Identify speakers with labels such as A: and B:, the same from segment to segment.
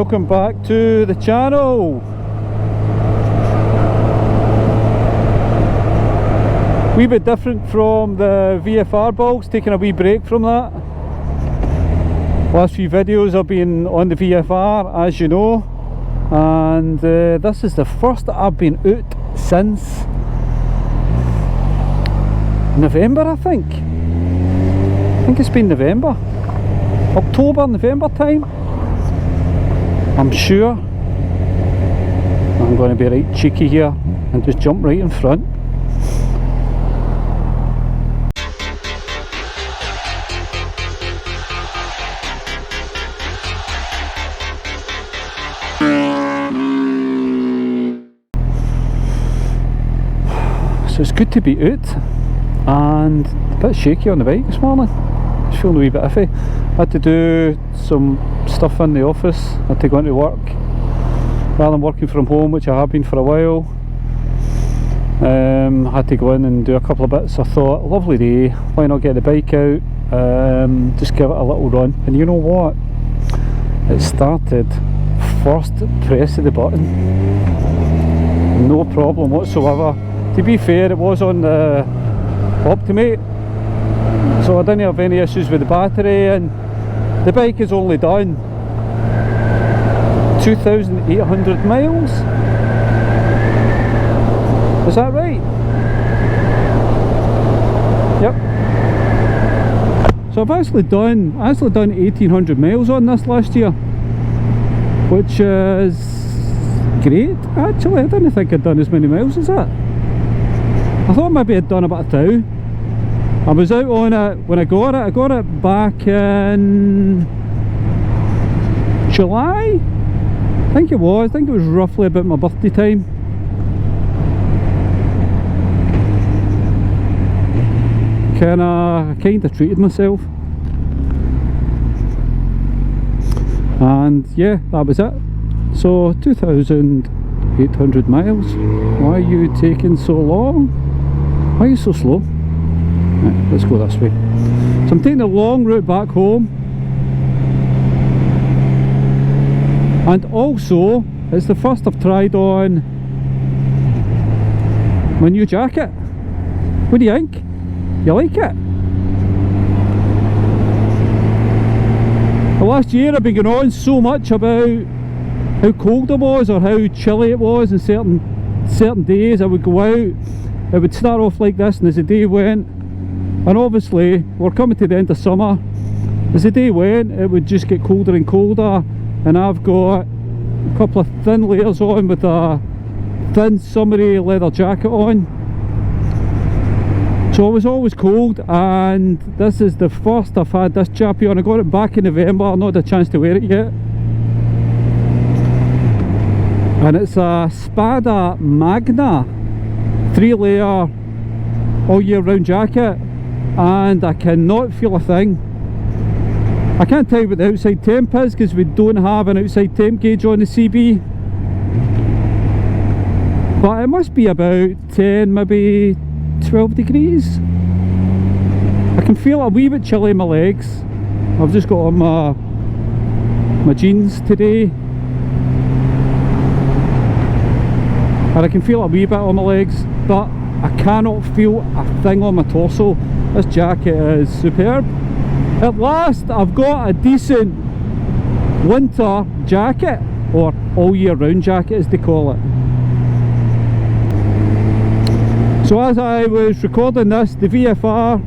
A: welcome back to the channel. Wee bit different from the VFR builds, taking a wee break from that. Last few videos have been on the VFR, as you know, and this is the first that I've been out since November, I think it's been November, October, November time, I'm sure. I'm going to be right cheeky here and just jump right in front. So it's good to be out, and a bit shaky on the bike this morning. Just feeling a wee bit iffy. I had to do some stuff in the office. I had to go into work rather than working from home, which I have been for a while. I had to go in and do a couple of bits. I thought, lovely day, why not get the bike out, just give it a little run. And you know what, it started first press of the button, no problem whatsoever. To be fair, it was on the Optimate, so I didn't have any issues with the battery, and the bike has only done 2,800 miles. Is that right? Yep. So I've actually done 1,800 miles on this last year, which is great. Actually, I didn't think I'd done as many miles as that. I thought maybe I'd done about 1,000. I was out on it when I got it. I got it back in July, I think it was. I think it was roughly about my birthday time. Kinda treated myself, and yeah, that was it. So 2,800 miles. Why are you taking so long? Why are you so slow? Right, let's go this way. So I'm taking the long route back home, and also it's the first I've tried on my new jacket. What do you think? You like it? The last year I've been going on so much about how cold it was or how chilly it was, and certain days I would go out, it would start off like this, and as the day went, and obviously we're coming to the end of summer, as the day went it would just get colder and colder, and I've got a couple of thin layers on with a thin summery leather jacket on, so I was always cold, and this is the first I've had this chappy on. I got it back in November, I've not had a chance to wear it yet, and it's a Spada Magna 3-layer all year round jacket, and I cannot feel a thing. I can't tell you what the outside temp is because we don't have an outside temp gauge on the CB, but it must be about 10, maybe 12 degrees. I can feel a wee bit chilly in my legs. I've just got on my jeans today, and I can feel a wee bit on my legs, but I cannot feel a thing on my torso. This jacket is superb. At last I've got a decent winter jacket, or all year round jacket as they call it. So as I was recording this, the VFR,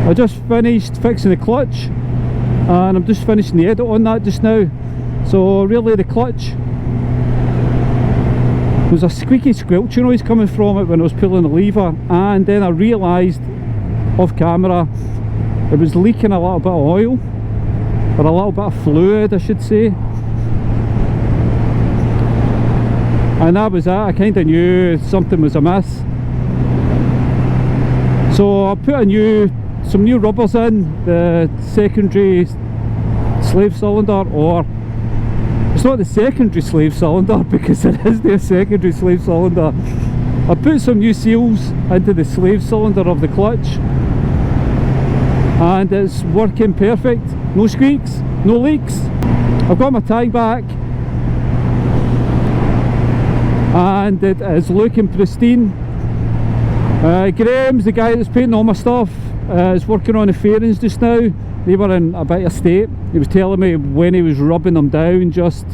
A: I just finished fixing the clutch, and I'm just finishing the edit on that just now. So really the clutch, there was a squeaky squelching noise coming from it when I was pulling the lever, and then I realised off camera it was leaking a little bit of oil, or a little bit of fluid I should say, and that was it. I kind of knew something was amiss, so I put some new rubbers in the secondary slave cylinder, or it's not the secondary slave cylinder because it is the secondary slave cylinder. I put some new seals into the slave cylinder of the clutch, and it's working perfect. No squeaks, no leaks. I've got my tag back and it is looking pristine. Graham's the guy that's painting all my stuff, is working on the fairings just now. They were in a bit of state. He was telling me when he was rubbing them down just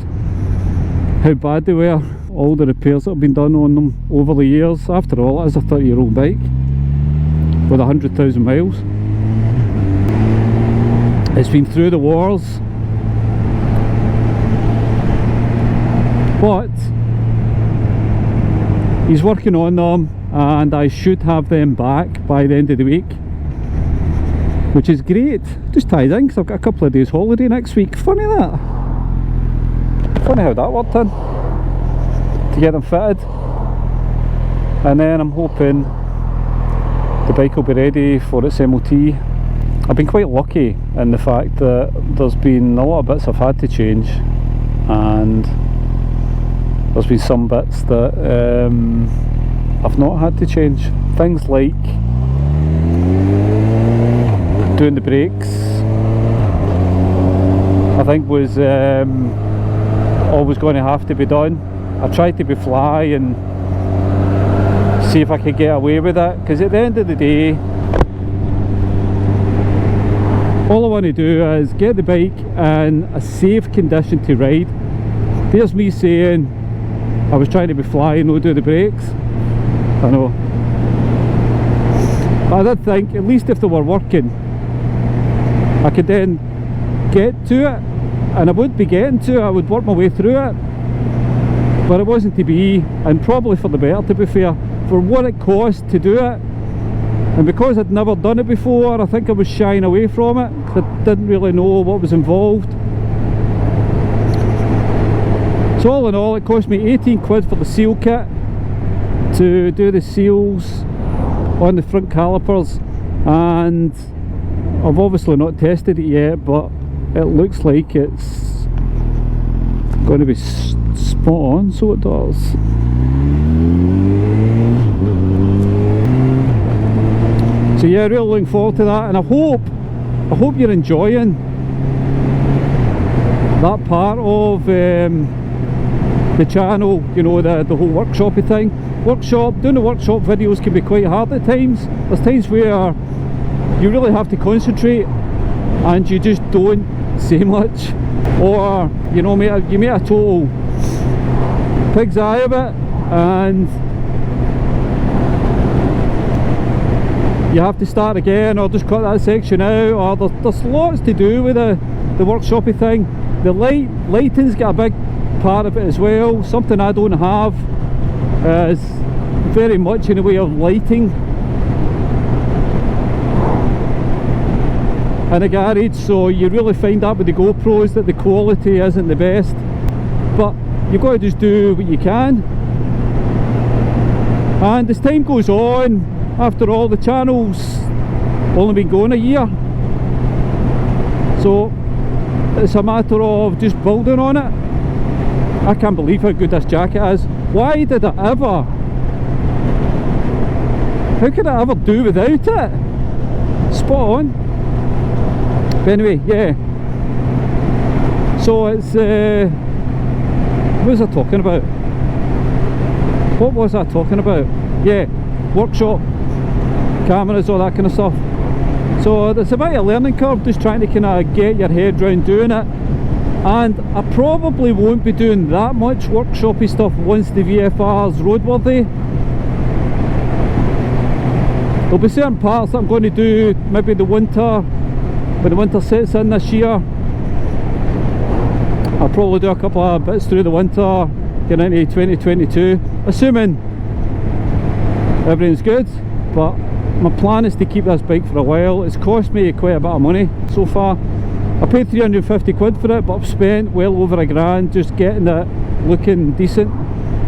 A: how bad they were. All the repairs that have been done on them over the years. After all, it is a 30-year-old bike with 100,000 miles. It's been through the wars, but he's working on them and I should have them back by the end of the week, which is great. Just ties in because I've got a couple of days holiday next week. Funny that. Funny how that worked in to get them fitted, and then I'm hoping the bike will be ready for its MOT. I've been quite lucky in the fact that there's been a lot of bits I've had to change, and there's been some bits that I've not had to change. Things like doing the brakes, I think was always going to have to be done. I tried to be fly and see if I could get away with it, because at the end of the day all I want to do is get the bike in a safe condition to ride. There's me saying I was trying to be fly and not do the brakes. I know. But I did think at least if they were working I could then get to it, and I would be getting to it, I would work my way through it, but it wasn't to be, and probably for the better to be fair, for what it cost to do it. And because I'd never done it before, I think I was shying away from it. I didn't really know what was involved. So all in all, it cost me 18 quid for the seal kit to do the seals on the front calipers, and I've obviously not tested it yet, but it looks like it's going to be spot on, so it does. So yeah, really looking forward to that, and I hope you're enjoying that part of the channel, you know, the whole workshopy thing. Doing the workshop videos can be quite hard at times. There's times where you really have to concentrate and you just don't say much, or you know, you make a total pig's eye of it and you have to start again, or just cut that section out, or there's lots to do with the workshopy thing. The lighting's got a big part of it as well, something I don't have is very much in the way of lighting in a garage, so you really find out with the GoPros that the quality isn't the best, but you've got to just do what you can. And as time goes on, after all, the channel's only been going a year, so it's a matter of just building on it. I can't believe how good this jacket is. Why did I ever, how could I ever do without it? Spot on. But anyway, yeah, so it's what was I talking about? What was I talking about? Yeah, workshop, cameras, all that kind of stuff. So it's a bit of a learning curve, just trying to kind of get your head round doing it. And I probably won't be doing that much workshoppy stuff once the VFR's roadworthy. There'll be certain parts that I'm going to do maybe the winter, when the winter sets in this year. I'll probably do a couple of bits through the winter, get into 2022, assuming everything's good. But my plan is to keep this bike for a while. It's cost me quite a bit of money so far. I paid 350 quid for it, but I've spent well over a grand just getting it looking decent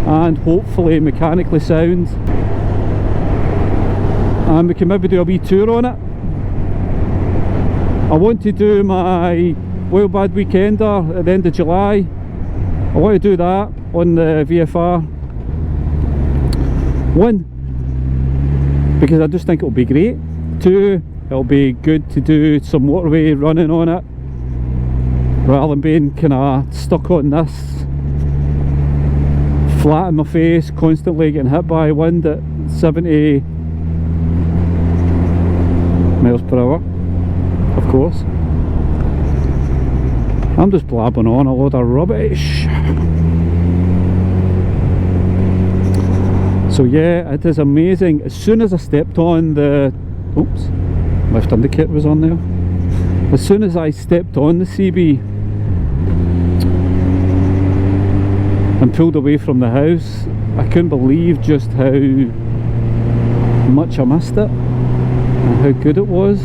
A: and hopefully mechanically sound. And we can maybe do a wee tour on it. I want to do my Wild Bad Weekender at the end of July. I want to do that on the VFR. One, because I just think it'll be great. Two, it'll be good to do some motorway running on it. rather than being kind of stuck on this, flat in my face, constantly getting hit by wind at 70 miles per hour, of course. I'm just blabbing on a load of rubbish. So yeah, it is amazing. As soon as I stepped on the, oops, left indicator was on there. As soon as I stepped on the CB and pulled away from the house, I couldn't believe just how much I missed it and how good it was.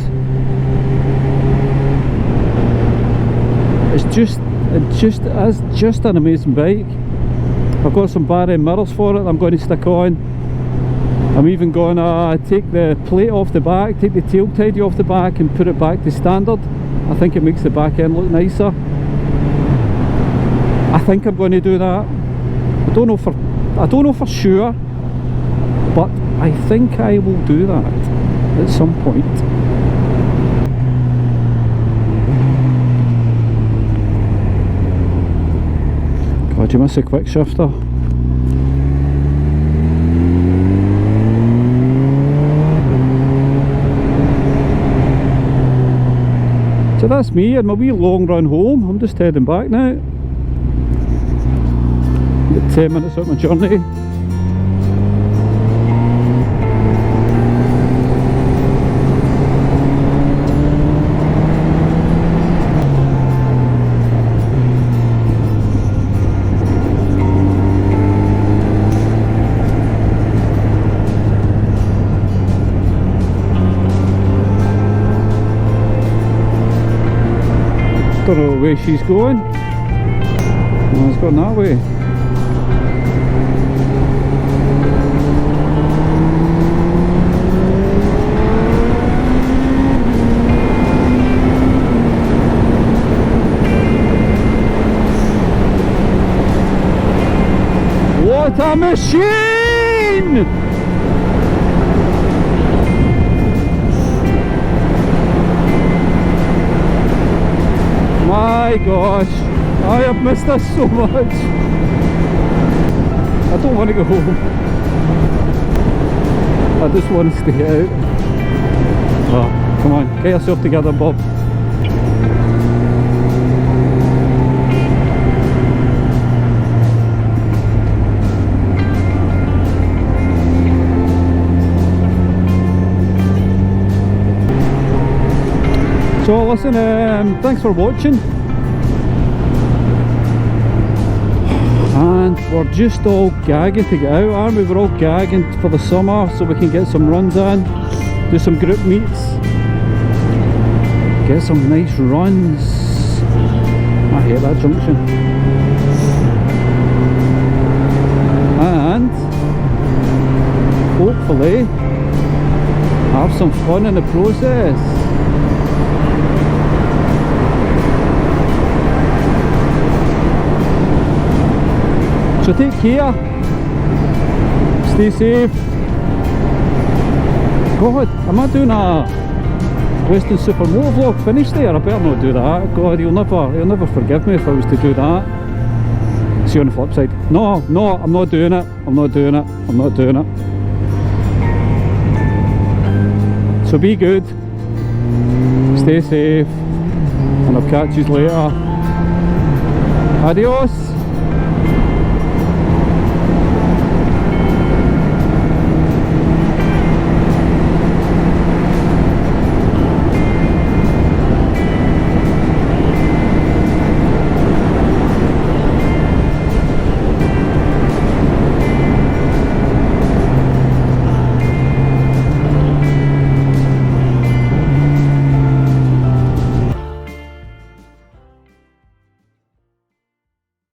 A: It is just an amazing bike. I've got some Barry mirrors for it I'm going to stick on. I'm even going to take the plate off the back, take the tail tidy off the back and put it back to standard. I think it makes the back end look nicer. I think I'm going to do that. I don't know for sure, but I think I will do that at some point. God, you miss a quick shifter. So that's me and my wee long run home. I'm just heading back now. Got 10 minutes out my journey. Don't know where she's going. Oh, it's going that way. What a machine! My gosh, I have missed this so much. I don't want to go home. I just want to stay out. Oh, come on, get yourself together, Bob. So listen, thanks for watching, and we're just all gagging to get out, aren't we? We're all gagging for the summer so we can get some runs in, do some group meets, get some nice runs. I hate that junction. And hopefully have some fun in the process. So take care, stay safe. God, am I doing a Western Supermoto vlog finish there? I better not do that. God, he'll never forgive me if I was to do that. See you on the flip side. No, I'm not doing it. I'm not doing it. I'm not doing it. So be good, stay safe, and I'll catch you later. Adios.